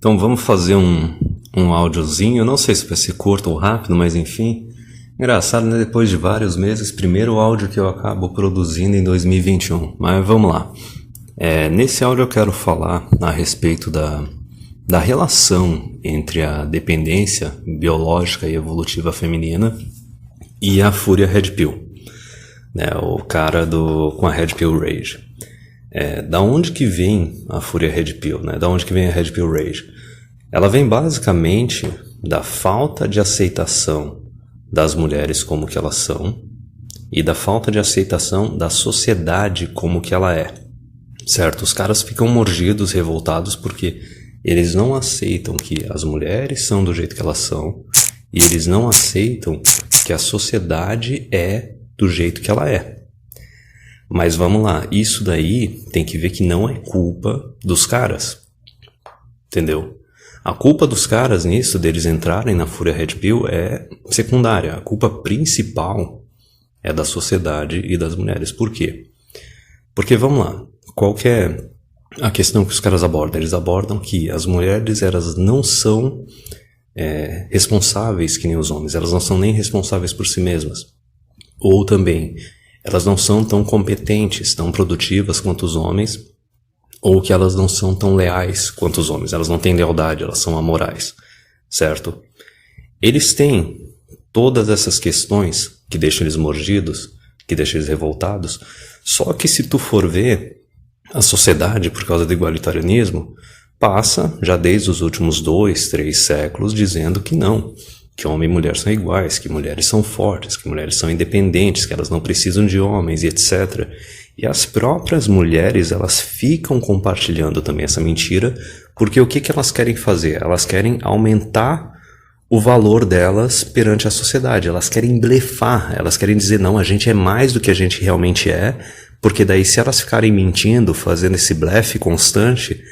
Então vamos fazer um áudiozinho, não sei se vai ser curto ou rápido, mas enfim. Engraçado, né? Depois de vários meses, primeiro áudio que eu acabo produzindo em 2021. Mas vamos lá. Nesse áudio eu quero falar a respeito da relação entre a dependência biológica e evolutiva feminina e a fúria Red Pill. O cara com a Red Pill Rage. Da onde que vem a fúria Red Pill? Da onde que vem a Red Pill Rage? Ela vem basicamente da falta de aceitação das mulheres como que elas são e da falta de aceitação da sociedade como que ela é, certo? Os caras ficam mordidos, revoltados porque eles não aceitam que as mulheres são do jeito que elas são e eles não aceitam que a sociedade é do jeito que ela é. Mas vamos lá, isso daí tem que ver que não é culpa dos caras, entendeu? A culpa dos caras nisso, deles entrarem na fúria Red Pill, é secundária. A culpa principal é da sociedade e das mulheres. Por quê? Porque, vamos lá, qual que é a questão que os caras abordam? Eles abordam que as mulheres, elas não são responsáveis que nem os homens. Elas não são nem responsáveis por si mesmas. Ou também, elas não são tão competentes, tão produtivas quanto os homens, ou que elas não são tão leais quanto os homens. Elas não têm lealdade, elas são amorais, certo? Eles têm todas essas questões que deixam eles mordidos, que deixam eles revoltados, só que se tu for ver, a sociedade, por causa do igualitarianismo, passa, já desde os últimos 2, 3 séculos, dizendo que não, que homem e mulher são iguais, que mulheres são fortes, que mulheres são independentes, que elas não precisam de homens e etc. E as próprias mulheres, elas ficam compartilhando também essa mentira, porque o que elas querem fazer? Elas querem aumentar o valor delas perante a sociedade, elas querem blefar, elas querem dizer, não, a gente é mais do que a gente realmente é, porque daí se elas ficarem mentindo, fazendo esse blefe constante,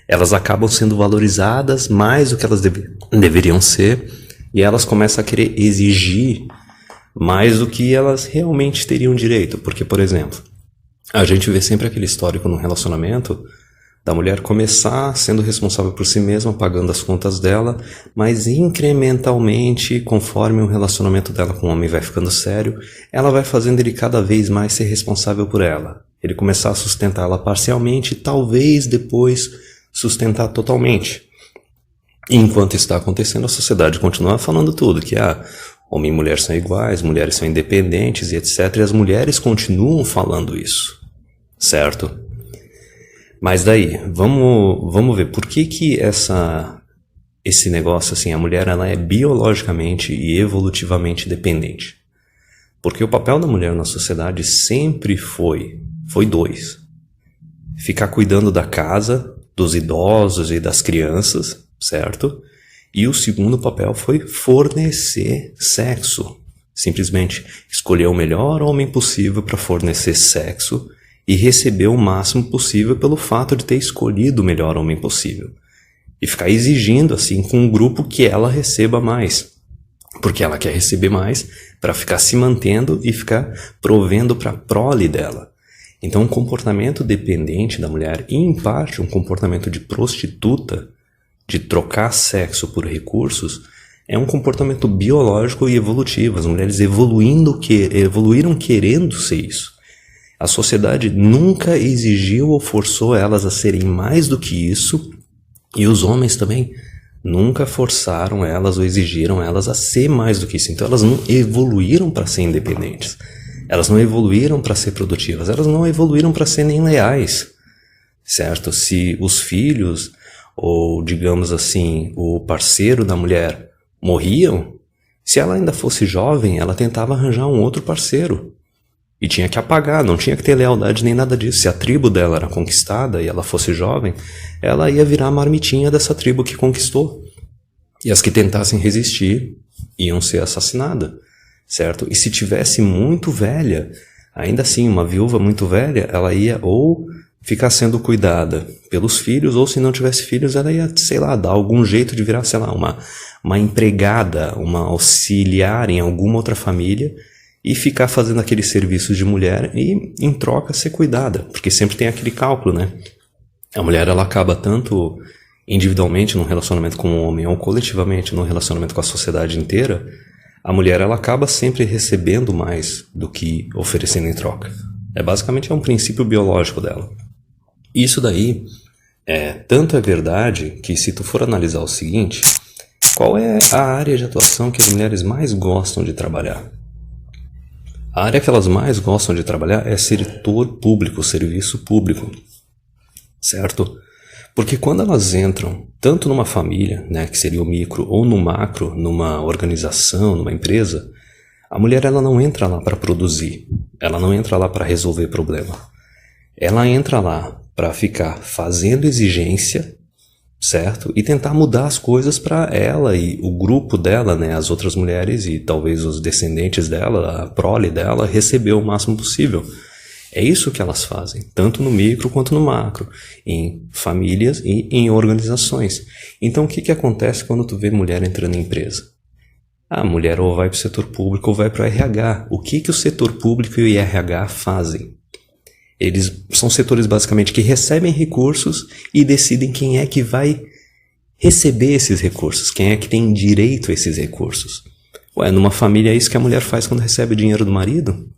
elas acabam sendo valorizadas mais do que elas deveriam ser, e elas começam a querer exigir mais do que elas realmente teriam direito, porque, por exemplo, a gente vê sempre aquele histórico no relacionamento da mulher começar sendo responsável por si mesma, pagando as contas dela, mas incrementalmente, conforme o relacionamento dela com o homem vai ficando sério, ela vai fazendo ele cada vez mais ser responsável por ela. Ele começar a sustentar ela parcialmente e talvez depois sustentar totalmente. E enquanto isso está acontecendo, a sociedade continua falando tudo, que homem e mulher são iguais, mulheres são independentes e etc. E as mulheres continuam falando isso, certo? Mas daí, vamos ver, por que esse negócio assim, a mulher ela é biologicamente e evolutivamente dependente? Porque o papel da mulher na sociedade sempre foi 2. Ficar cuidando da casa, dos idosos e das crianças, certo? E o segundo papel foi fornecer sexo. Simplesmente escolher o melhor homem possível para fornecer sexo e receber o máximo possível pelo fato de ter escolhido o melhor homem possível. E ficar exigindo assim com um grupo que ela receba mais. Porque ela quer receber mais para ficar se mantendo e ficar provendo para a prole dela. Então um comportamento dependente da mulher, e em parte um comportamento de prostituta, de trocar sexo por recursos, é um comportamento biológico e evolutivo. As mulheres evoluíram querendo ser isso. A sociedade nunca exigiu ou forçou elas a serem mais do que isso, e os homens também nunca forçaram elas ou exigiram elas a ser mais do que isso. Então elas não evoluíram para ser independentes. Elas não evoluíram para ser produtivas. Elas não evoluíram para ser nem leais, certo? Se os filhos, ou digamos assim, o parceiro da mulher morriam, se ela ainda fosse jovem, ela tentava arranjar um outro parceiro. E tinha que apagar, não tinha que ter lealdade nem nada disso. Se a tribo dela era conquistada e ela fosse jovem, ela ia virar a marmitinha dessa tribo que conquistou. E as que tentassem resistir iam ser assassinadas, certo? E se tivesse muito velha, ainda assim, uma viúva muito velha, ela ia ou ficar sendo cuidada pelos filhos, ou se não tivesse filhos, ela ia, dar algum jeito de virar, uma empregada, uma auxiliar em alguma outra família, e ficar fazendo aqueles serviços de mulher e, em troca, ser cuidada. Porque sempre tem aquele cálculo, né? A mulher, ela acaba tanto individualmente num relacionamento com um homem ou coletivamente num relacionamento com a sociedade inteira, a mulher ela acaba sempre recebendo mais do que oferecendo em troca. Basicamente é um princípio biológico dela. Isso daí tanto é verdade que se tu for analisar o seguinte, qual é a área de atuação que as mulheres mais gostam de trabalhar? A área que elas mais gostam de trabalhar é setor público, serviço público, certo? Porque quando elas entram, tanto numa família, né, que seria o micro, ou no macro, numa organização, numa empresa, a mulher ela não entra lá para produzir, ela não entra lá para resolver problema. Ela entra lá para ficar fazendo exigência, certo? E tentar mudar as coisas para ela e o grupo dela, né, as outras mulheres e talvez os descendentes dela, a prole dela, receber o máximo possível. É isso que elas fazem, tanto no micro quanto no macro, em famílias e em organizações. Então o que acontece quando tu vê mulher entrando em empresa? A mulher ou vai para o setor público ou vai para o RH. O que o setor público e o RH fazem? Eles são setores basicamente que recebem recursos e decidem quem é que vai receber esses recursos, quem é que tem direito a esses recursos. Numa família é isso que a mulher faz quando recebe o dinheiro do marido?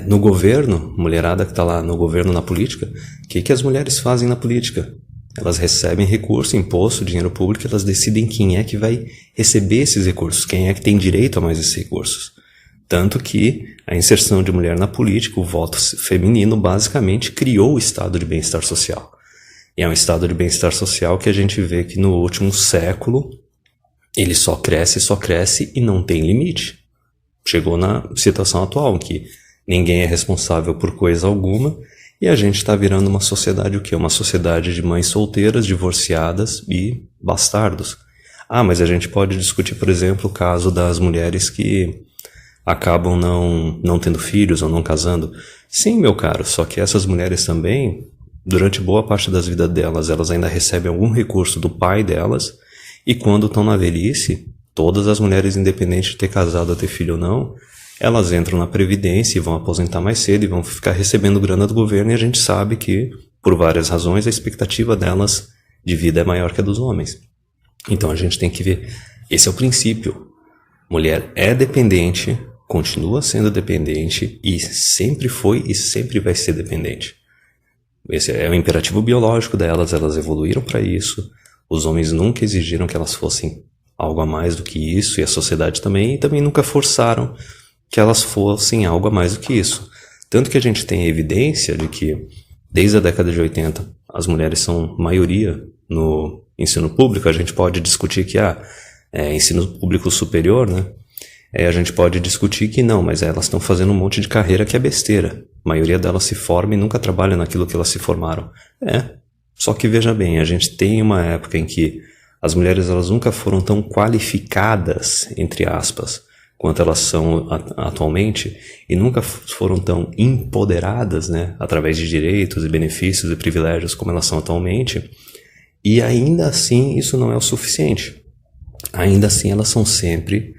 No governo, mulherada que está lá no governo, na política, o que as mulheres fazem na política? Elas recebem recurso, imposto, dinheiro público, elas decidem quem é que vai receber esses recursos, quem é que tem direito a mais esses recursos. Tanto que a inserção de mulher na política, o voto feminino, basicamente criou o estado de bem-estar social. E é um estado de bem-estar social que a gente vê que no último século ele só cresce e não tem limite. Chegou na situação atual, em que ninguém é responsável por coisa alguma e a gente está virando uma sociedade o quê? Uma sociedade de mães solteiras, divorciadas e bastardos. Mas a gente pode discutir, por exemplo, o caso das mulheres que acabam não tendo filhos ou não casando. Sim, meu caro, só que essas mulheres também, durante boa parte das vidas delas, elas ainda recebem algum recurso do pai delas, e quando estão na velhice, todas as mulheres, independente de ter casado ou ter filho ou não, elas entram na Previdência e vão aposentar mais cedo e vão ficar recebendo grana do governo, e a gente sabe que, por várias razões, a expectativa delas de vida é maior que a dos homens. Então a gente tem que ver, esse é o princípio. Mulher é dependente, continua sendo dependente e sempre foi e sempre vai ser dependente. Esse é o imperativo biológico delas, elas evoluíram para isso. Os homens nunca exigiram que elas fossem algo a mais do que isso, e a sociedade também, e também nunca forçaram que elas fossem algo a mais do que isso. Tanto que a gente tem evidência de que, desde a década de 80, as mulheres são maioria no ensino público. A gente pode discutir que ensino público superior, né? A gente pode discutir que não, mas elas estão fazendo um monte de carreira que é besteira. A maioria delas se forma e nunca trabalha naquilo que elas se formaram. Só que veja bem, a gente tem uma época em que as mulheres elas nunca foram tão qualificadas, entre aspas, quanto elas são atualmente, e nunca foram tão empoderadas, né, através de direitos e benefícios e privilégios como elas são atualmente, e ainda assim isso não é o suficiente. Ainda assim elas são sempre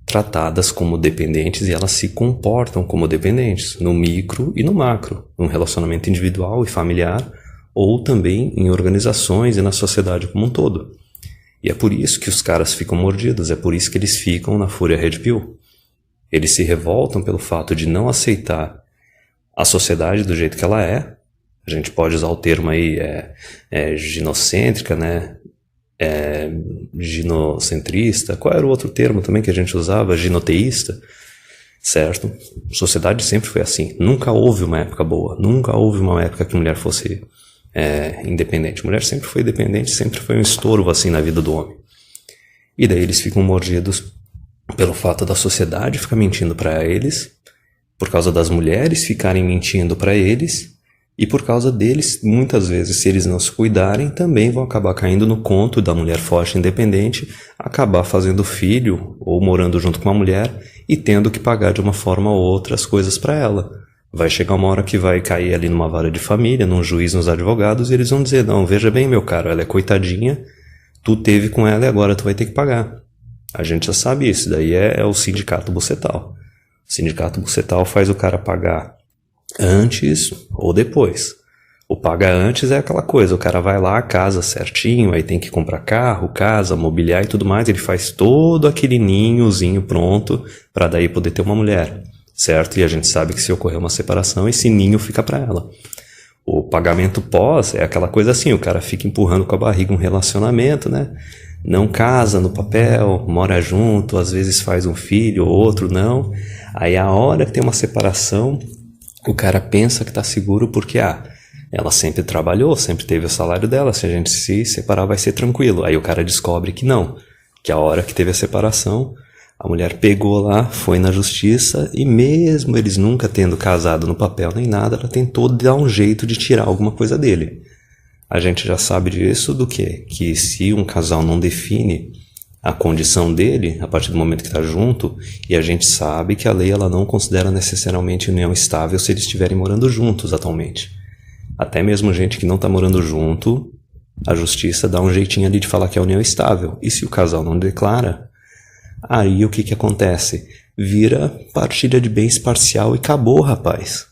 tratadas como dependentes e elas se comportam como dependentes, no micro e no macro, num relacionamento individual e familiar, ou também em organizações e na sociedade como um todo. E é por isso que os caras ficam mordidos, é por isso que eles ficam na fúria Red Pill. Eles se revoltam pelo fato de não aceitar a sociedade do jeito que ela é. A gente pode usar o termo aí, ginocêntrica, né? Ginocentrista. Qual era o outro termo também que a gente usava? Ginoteísta, certo? A sociedade sempre foi assim. Nunca houve uma época boa, nunca houve uma época que a mulher fosse independente. A mulher sempre foi dependente, sempre foi um estorvo assim na vida do homem. E daí eles ficam mordidos pelo fato da sociedade ficar mentindo para eles, por causa das mulheres ficarem mentindo para eles, e por causa deles, muitas vezes, se eles não se cuidarem, também vão acabar caindo no conto da mulher forte e independente, acabar fazendo filho ou morando junto com a mulher e tendo que pagar de uma forma ou outra as coisas para ela. Vai chegar uma hora que vai cair ali numa vara de família, num juiz, nos advogados, e eles vão dizer, não, veja bem, meu caro, ela é coitadinha, tu teve com ela e agora tu vai ter que pagar. A gente já sabe isso, daí é o sindicato bucetal. O sindicato bucetal faz o cara pagar antes ou depois. O paga antes é aquela coisa, o cara vai lá, casa certinho, aí tem que comprar carro, casa, mobiliar e tudo mais, ele faz todo aquele ninhozinho pronto para daí poder ter uma mulher, certo? E a gente sabe que se ocorrer uma separação, esse ninho fica para ela. O pagamento pós é aquela coisa assim, o cara fica empurrando com a barriga um relacionamento, né? Não casa no papel, mora junto, às vezes faz um filho ou outro, não. Aí a hora que tem uma separação, o cara pensa que tá seguro porque, ela sempre trabalhou, sempre teve o salário dela, se a gente se separar vai ser tranquilo. Aí o cara descobre que não, que a hora que teve a separação, a mulher pegou lá, foi na justiça e mesmo eles nunca tendo casado no papel nem nada, ela tentou dar um jeito de tirar alguma coisa dele. A gente já sabe disso do quê? Que se um casal não define a condição dele, a partir do momento que está junto, e a gente sabe que a lei ela não considera necessariamente união estável se eles estiverem morando juntos atualmente. Até mesmo gente que não está morando junto, a justiça dá um jeitinho ali de falar que é união estável. E se o casal não declara, aí o que acontece? Vira partilha de bens parcial e acabou, rapaz.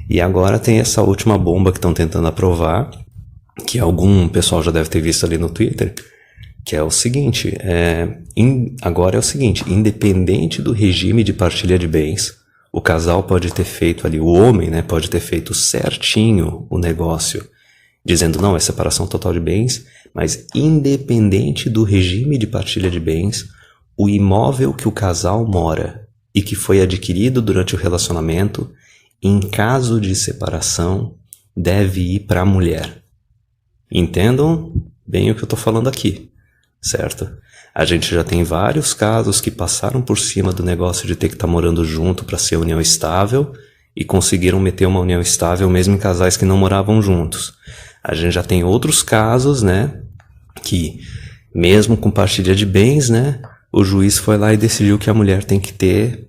E agora tem essa última bomba que estão tentando aprovar, que algum pessoal já deve ter visto ali no Twitter, que é o seguinte, agora é o seguinte, independente do regime de partilha de bens, o casal pode ter feito ali, o homem, né, pode ter feito certinho o negócio, dizendo não, é separação total de bens, mas independente do regime de partilha de bens, o imóvel que o casal mora e que foi adquirido durante o relacionamento, em caso de separação, deve ir para a mulher. Entendam bem o que eu estou falando aqui, certo? A gente já tem vários casos que passaram por cima do negócio de ter que estar morando junto para ser união estável e conseguiram meter uma união estável mesmo em casais que não moravam juntos. A gente já tem outros casos, né, que mesmo com partilha de bens, né, o juiz foi lá e decidiu que a mulher tem que ter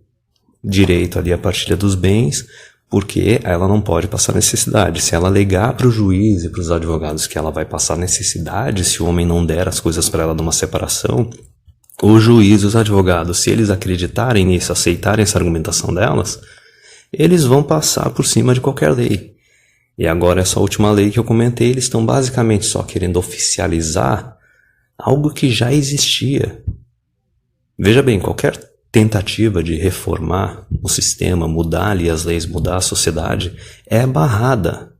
direito ali à partilha dos bens, porque ela não pode passar necessidade. Se ela alegar para o juiz e para os advogados que ela vai passar necessidade se o homem não der as coisas para ela numa separação, o juiz e os advogados, se eles acreditarem nisso, aceitarem essa argumentação delas, eles vão passar por cima de qualquer lei. E agora essa última lei que eu comentei, eles estão basicamente só querendo oficializar algo que já existia. Veja bem, qualquer tentativa de reformar o sistema, mudar ali as leis, mudar a sociedade, é barrada.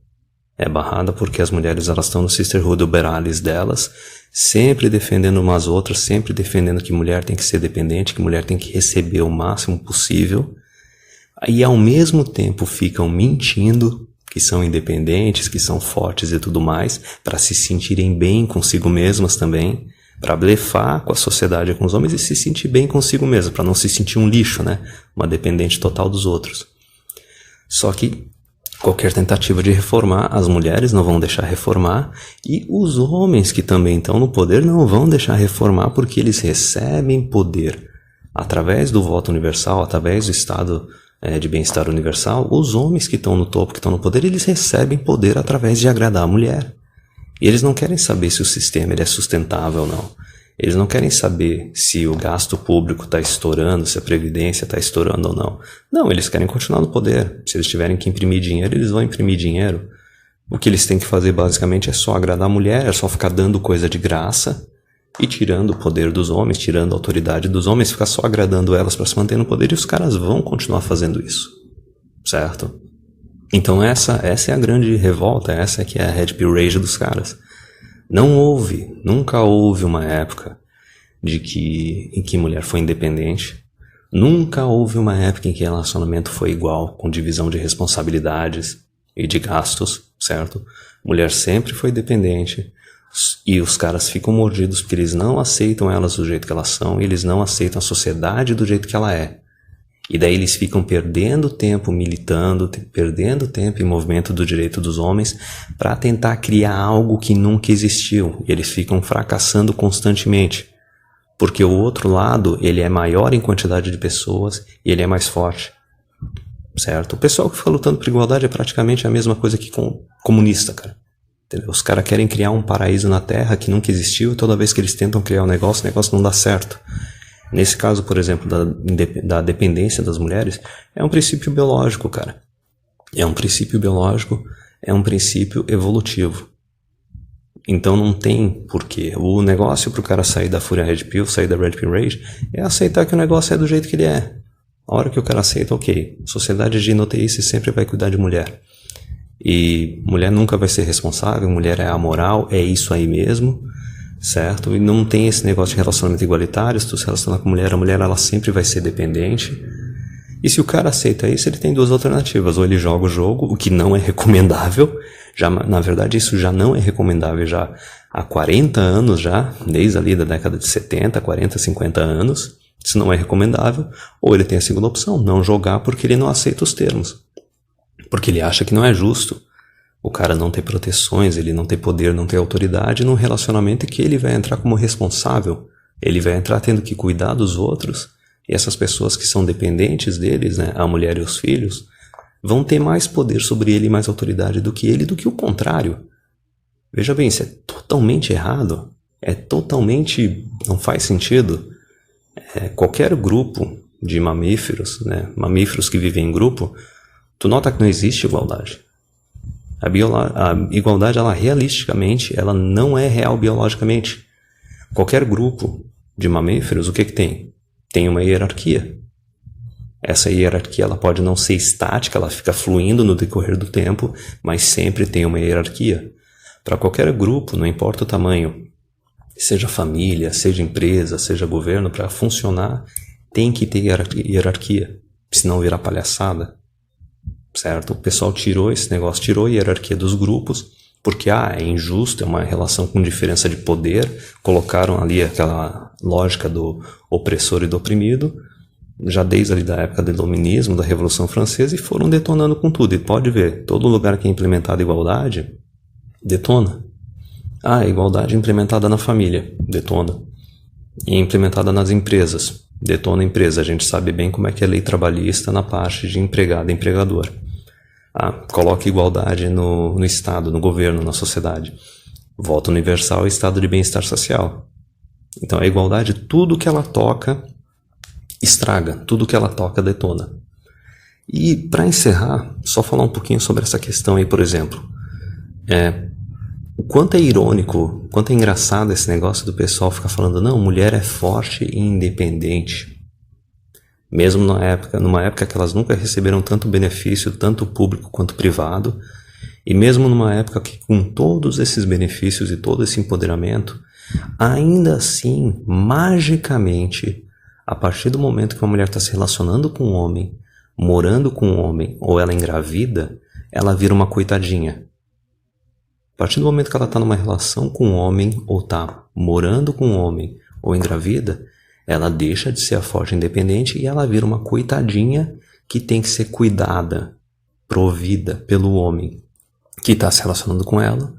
É barrada porque as mulheres elas estão no sisterhood uberalis delas, sempre defendendo umas outras, sempre defendendo que mulher tem que ser dependente, que mulher tem que receber o máximo possível, e ao mesmo tempo ficam mentindo que são independentes, que são fortes e tudo mais, para se sentirem bem consigo mesmas também, para blefar com a sociedade e com os homens e se sentir bem consigo mesmo, para não se sentir um lixo, né? Uma dependente total dos outros. Só que qualquer tentativa de reformar, as mulheres não vão deixar reformar e os homens que também estão no poder não vão deixar reformar porque eles recebem poder através do voto universal, através do estado de bem-estar universal. Os homens que estão no topo, que estão no poder, eles recebem poder através de agradar a mulher. E eles não querem saber se o sistema ele é sustentável ou não. Eles não querem saber se o gasto público está estourando, se a previdência está estourando ou não. Não, eles querem continuar no poder. Se eles tiverem que imprimir dinheiro, eles vão imprimir dinheiro. O que eles têm que fazer basicamente é só agradar a mulher, é só ficar dando coisa de graça e tirando o poder dos homens, tirando a autoridade dos homens, ficar só agradando elas para se manter no poder e os caras vão continuar fazendo isso. Certo? Então essa é a grande revolta, essa é que é a Red Pill Rage dos caras. Nunca houve uma época em que mulher foi independente. Nunca houve uma época em que relacionamento foi igual, com divisão de responsabilidades e de gastos, certo? Mulher sempre foi dependente e os caras ficam mordidos porque eles não aceitam elas do jeito que elas são e eles não aceitam a sociedade do jeito que ela é. E daí eles ficam perdendo tempo militando, perdendo tempo em movimento do direito dos homens para tentar criar algo que nunca existiu. E eles ficam fracassando constantemente. Porque o outro lado, ele é maior em quantidade de pessoas e ele é mais forte. Certo? O pessoal que fica lutando por igualdade é praticamente a mesma coisa que comunista, cara. Entendeu? Os caras querem criar um paraíso na Terra que nunca existiu e toda vez que eles tentam criar o negócio não dá certo. Nesse caso, por exemplo, da dependência das mulheres, é um princípio biológico, cara. É um princípio biológico é um princípio evolutivo. Então não tem porquê. O negócio para o cara sair da Fúria Red Pill, sair da Red Pill Rage, é aceitar que o negócio é do jeito que ele é. A hora que o cara aceita, ok. Sociedade ginoteísta sempre vai cuidar de mulher. E mulher nunca vai ser responsável, mulher é amoral, é isso aí mesmo, certo? E não tem esse negócio de relacionamento igualitário. Se tu se relacionar com a mulher ela sempre vai ser dependente. E se o cara aceita isso, ele tem duas alternativas. Ou ele joga o jogo, o que não é recomendável. Já, na verdade, isso já não é recomendável já há 40 anos já, desde ali da década de 70, 40, 50 anos. Isso não é recomendável. Ou ele tem a segunda opção, não jogar porque ele não aceita os termos. Porque ele acha que não é justo o cara não ter proteções, ele não ter poder, não ter autoridade num relacionamento que ele vai entrar como responsável. Ele vai entrar tendo que cuidar dos outros. E essas pessoas que são dependentes deles, né, a mulher e os filhos, vão ter mais poder sobre ele e mais autoridade do que ele, do que o contrário. Veja bem, isso é totalmente errado. É totalmente... não faz sentido. Qualquer grupo de mamíferos, né, mamíferos que vivem em grupo, tu nota que não existe igualdade. A igualdade, ela realisticamente, ela não é real biologicamente. Qualquer grupo de mamíferos, o que tem? Tem uma hierarquia. Essa hierarquia ela pode não ser estática, ela fica fluindo no decorrer do tempo, mas sempre tem uma hierarquia. Para qualquer grupo, não importa o tamanho, seja família, seja empresa, seja governo, para funcionar, tem que ter hierarquia, senão virar palhaçada. Certo? O pessoal tirou esse negócio, tirou a hierarquia dos grupos, porque é injusto, é uma relação com diferença de poder, colocaram ali aquela lógica do opressor e do oprimido, já desde ali da época do iluminismo, da Revolução Francesa, e foram detonando com tudo. E pode ver, todo lugar que é implementada igualdade, detona. A igualdade implementada na família, detona. E implementada nas empresas, detona a empresa. A gente sabe bem como é que é a lei trabalhista na parte de empregado e empregador. Coloca igualdade no Estado, no governo, na sociedade. Voto universal e estado de bem-estar social. Então a igualdade, tudo que ela toca, estraga. Tudo que ela toca, detona. E para encerrar, só falar um pouquinho sobre essa questão aí, por exemplo. O quanto é irônico, o quanto é engraçado esse negócio do pessoal ficar falando, não, mulher é forte e independente. Mesmo numa época que elas nunca receberam tanto benefício, tanto público quanto privado, e mesmo numa época que com todos esses benefícios e todo esse empoderamento, ainda assim, magicamente, a partir do momento que uma mulher está se relacionando com um homem, morando com um homem, ou ela engravida, ela vira uma coitadinha. A partir do momento que ela está numa relação com um homem, ou está morando com um homem, ou engravida, ela deixa de ser a forte independente e ela vira uma coitadinha que tem que ser cuidada, provida pelo homem que está se relacionando com ela,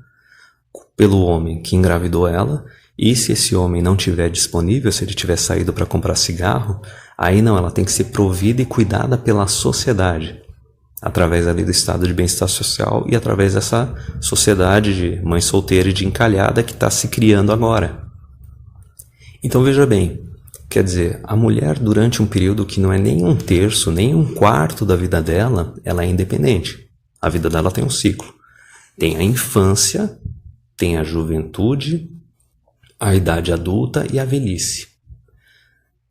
pelo homem que engravidou ela, e se esse homem não estiver disponível, se ele tiver saído para comprar cigarro, aí não, ela tem que ser provida e cuidada pela sociedade, através ali do estado de bem-estar social e através dessa sociedade de mãe solteira e de encalhada que está se criando agora. Então veja bem, quer dizer, a mulher durante um período que não é nem um terço, nem um quarto da vida dela, ela é independente. A vida dela tem um ciclo. Tem a infância, tem a juventude, a idade adulta e a velhice.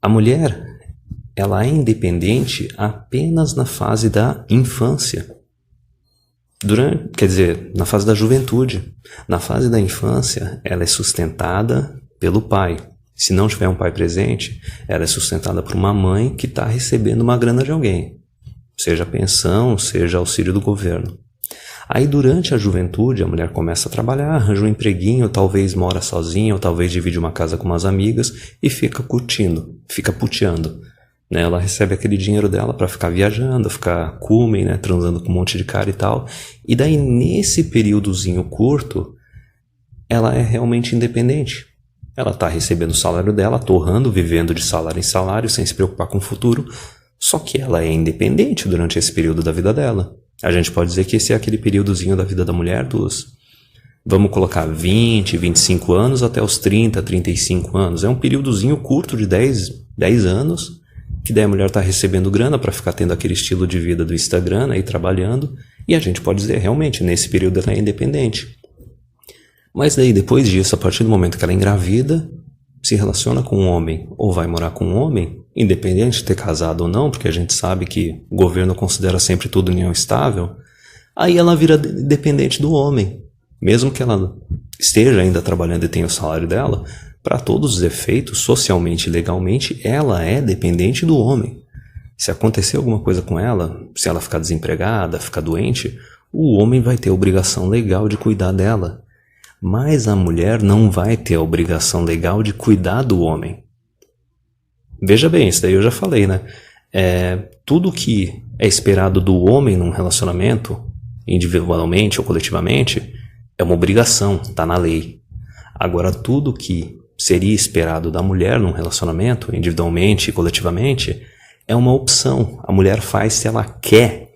A mulher, ela é independente apenas na fase da infância. Quer dizer, na fase da juventude. Na fase da infância, ela é sustentada pelo pai. Se não tiver um pai presente, ela é sustentada por uma mãe que está recebendo uma grana de alguém. Seja pensão, seja auxílio do governo. Aí durante a juventude, a mulher começa a trabalhar, arranja um empreguinho, talvez mora sozinha, ou talvez divide uma casa com umas amigas e fica curtindo, fica puteando. Né? Ela recebe aquele dinheiro dela para ficar viajando, ficar coming, né? Transando com um monte de cara e tal. E daí nesse períodozinho curto, ela é realmente independente. Ela está recebendo o salário dela, torrando, vivendo de salário em salário, sem se preocupar com o futuro. Só que ela é independente durante esse período da vida dela. A gente pode dizer que esse é aquele períodozinho da vida da mulher vamos colocar 20, 25 anos até os 30, 35 anos. É um períodozinho curto de 10 anos, que daí a mulher está recebendo grana para ficar tendo aquele estilo de vida do Instagram, aí trabalhando, E a gente pode dizer, realmente, nesse período ela é independente. Mas daí, depois disso, a partir do momento que ela engravida, se relaciona com um homem ou vai morar com um homem, independente de ter casado ou não, porque a gente sabe que o governo considera sempre tudo união estável, aí ela vira dependente do homem. Mesmo que ela esteja ainda trabalhando e tenha o salário dela, para todos os efeitos, socialmente e legalmente, ela é dependente do homem. Se acontecer alguma coisa com ela, se ela ficar desempregada, ficar doente, o homem vai ter a obrigação legal de cuidar dela. Mas a mulher não vai ter a obrigação legal de cuidar do homem. Veja bem, isso daí eu já falei, né? Tudo que é esperado do homem num relacionamento, individualmente ou coletivamente, é uma obrigação, está na lei. Agora, tudo que seria esperado da mulher num relacionamento, individualmente e coletivamente, é uma opção. A mulher faz se ela quer,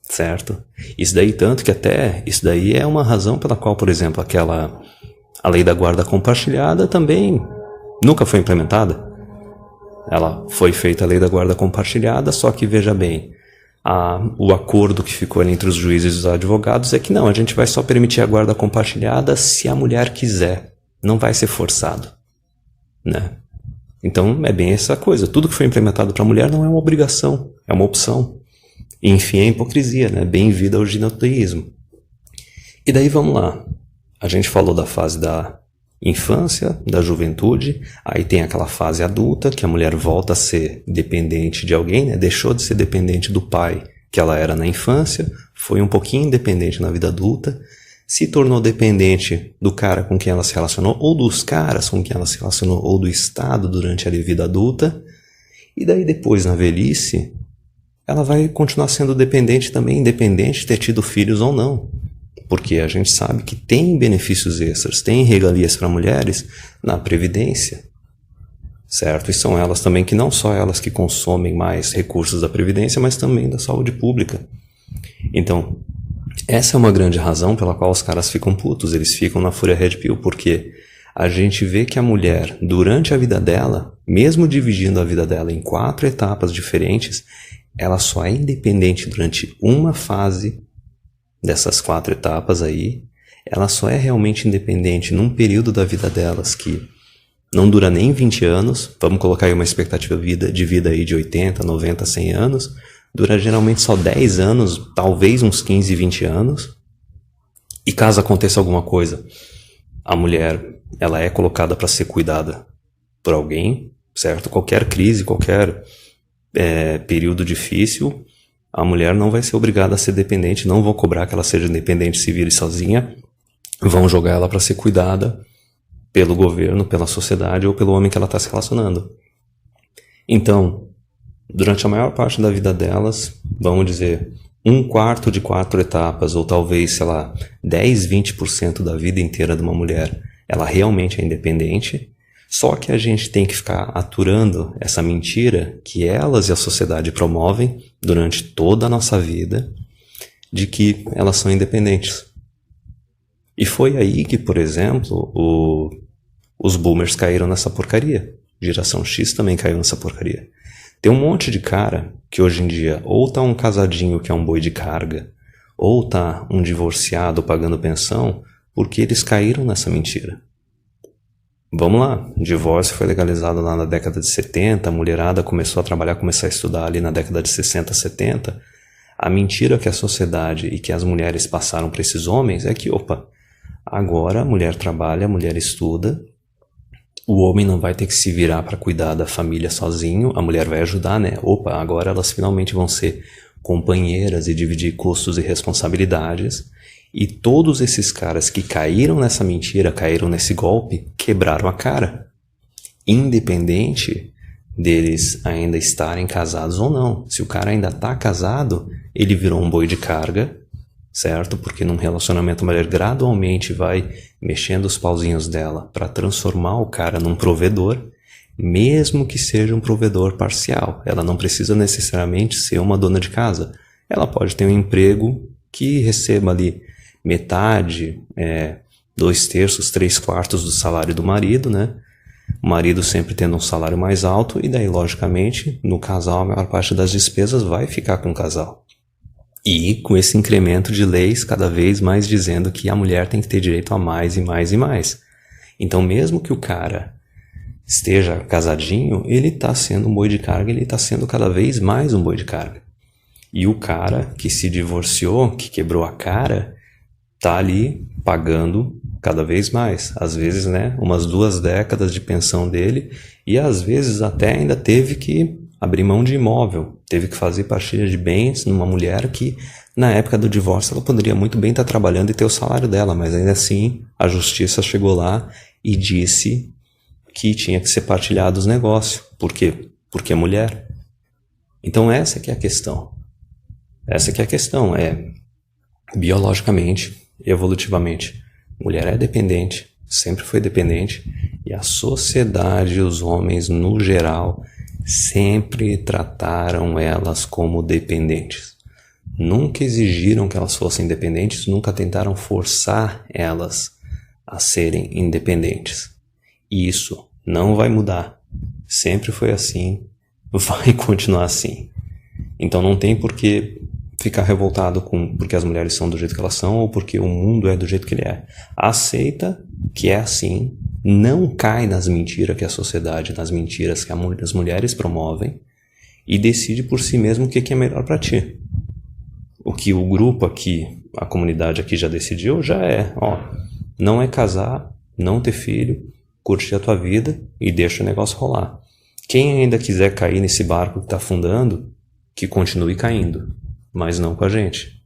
certo? Isso daí, tanto que até isso daí é uma razão pela qual, por exemplo, a lei da guarda compartilhada também nunca foi implementada. Ela foi feita a lei da guarda compartilhada, só que veja bem, o acordo que ficou ali entre os juízes e os advogados é que não, a gente vai só permitir a guarda compartilhada se a mulher quiser, não vai ser forçado, né? Então é bem essa coisa, tudo que foi implementado para a mulher não é uma obrigação, é uma opção. E, enfim, é hipocrisia, né? Bem-vindo ao ginocleísmo. E daí vamos lá, a gente falou da fase da infância, da juventude, aí tem aquela fase adulta, que a mulher volta a ser dependente de alguém, né? Deixou de ser dependente do pai que ela era na infância, foi um pouquinho independente na vida adulta, se tornou dependente do cara com quem ela se relacionou, ou dos caras com quem ela se relacionou, ou do Estado durante a vida adulta, e daí depois, na velhice, ela vai continuar sendo dependente também, independente de ter tido filhos ou não. Porque a gente sabe que tem benefícios extras, tem regalias para mulheres na Previdência, certo? E são elas também que não só elas que consomem mais recursos da Previdência, mas também da saúde pública. Então, essa é uma grande razão pela qual os caras ficam putos, eles ficam na fúria Red Pill, porque a gente vê que a mulher, durante a vida dela, mesmo dividindo a vida dela em 4 etapas diferentes, ela só é independente durante uma fase dessas 4 etapas aí, ela só é realmente independente num período da vida delas que não dura nem 20 anos, vamos colocar aí uma expectativa de vida aí de 80, 90, 100 anos, dura geralmente só 10 anos, talvez uns 15, 20 anos, e caso aconteça alguma coisa, a mulher, ela é colocada para ser cuidada por alguém, certo? Qualquer crise, qualquer período difícil, a mulher não vai ser obrigada a ser dependente, não vão cobrar que ela seja independente, se vire sozinha, vão jogar ela para ser cuidada pelo governo, pela sociedade ou pelo homem que ela está se relacionando. Então, durante a maior parte da vida delas, vamos dizer, 1/4 de 4 etapas, ou talvez, sei lá, 10, 20% da vida inteira de uma mulher, ela realmente é independente. Só que a gente tem que ficar aturando essa mentira que elas e a sociedade promovem durante toda a nossa vida, de que elas são independentes. E foi aí que, por exemplo, os boomers caíram nessa porcaria. Geração X também caiu nessa porcaria. Tem um monte de cara que hoje em dia ou tá um casadinho que é um boi de carga, ou tá um divorciado pagando pensão, porque eles caíram nessa mentira. Vamos lá, o divórcio foi legalizado lá na década de 70, a mulherada começou a trabalhar, começou a estudar ali na década de 60, 70. A mentira que a sociedade e que as mulheres passaram para esses homens é que, agora a mulher trabalha, a mulher estuda, o homem não vai ter que se virar para cuidar da família sozinho, a mulher vai ajudar, né? Agora elas finalmente vão ser companheiras e dividir custos e responsabilidades. E todos esses caras que caíram nessa mentira, caíram nesse golpe, quebraram a cara. Independente deles ainda estarem casados ou não. Se o cara ainda está casado, ele virou um boi de carga, certo? Porque num relacionamento a mulher gradualmente vai mexendo os pauzinhos dela para transformar o cara num provedor, mesmo que seja um provedor parcial. Ela não precisa necessariamente ser uma dona de casa. Ela pode ter um emprego que receba ali metade, 2/3, 3/4 do salário do marido, né? O marido sempre tendo um salário mais alto, e daí, logicamente, no casal, a maior parte das despesas vai ficar com o casal. E com esse incremento de leis cada vez mais dizendo que a mulher tem que ter direito a mais e mais e mais. Então, mesmo que o cara esteja casadinho, ele está sendo um boi de carga, ele está sendo cada vez mais um boi de carga. E o cara que se divorciou, que quebrou a cara, tá ali pagando cada vez mais. Às vezes, né, umas 2 décadas de pensão dele, e às vezes até ainda teve que abrir mão de imóvel, teve que fazer partilha de bens numa mulher que, na época do divórcio, ela poderia muito bem estar trabalhando e ter o salário dela, mas ainda assim a justiça chegou lá e disse que tinha que ser partilhado os negócios. Por quê? Porque é mulher. Então essa que é a questão. Essa que é a questão, biologicamente, evolutivamente, mulher é dependente, sempre foi dependente, e a sociedade, os homens no geral, sempre trataram elas como dependentes. Nunca exigiram que elas fossem independentes, nunca tentaram forçar elas a serem independentes. E isso não vai mudar. Sempre foi assim, vai continuar assim. Então não tem por que ficar revoltado porque as mulheres são do jeito que elas são ou porque o mundo é do jeito que ele é. Aceita que é assim, não cai nas mentiras que a sociedade, nas mentiras que as mulheres promovem e decide por si mesmo o que é melhor para ti. O que o grupo aqui, a comunidade aqui já decidiu, já não é casar, não ter filho, curtir a tua vida e deixa o negócio rolar. Quem ainda quiser cair nesse barco que está afundando, que continue caindo, mas não com a gente.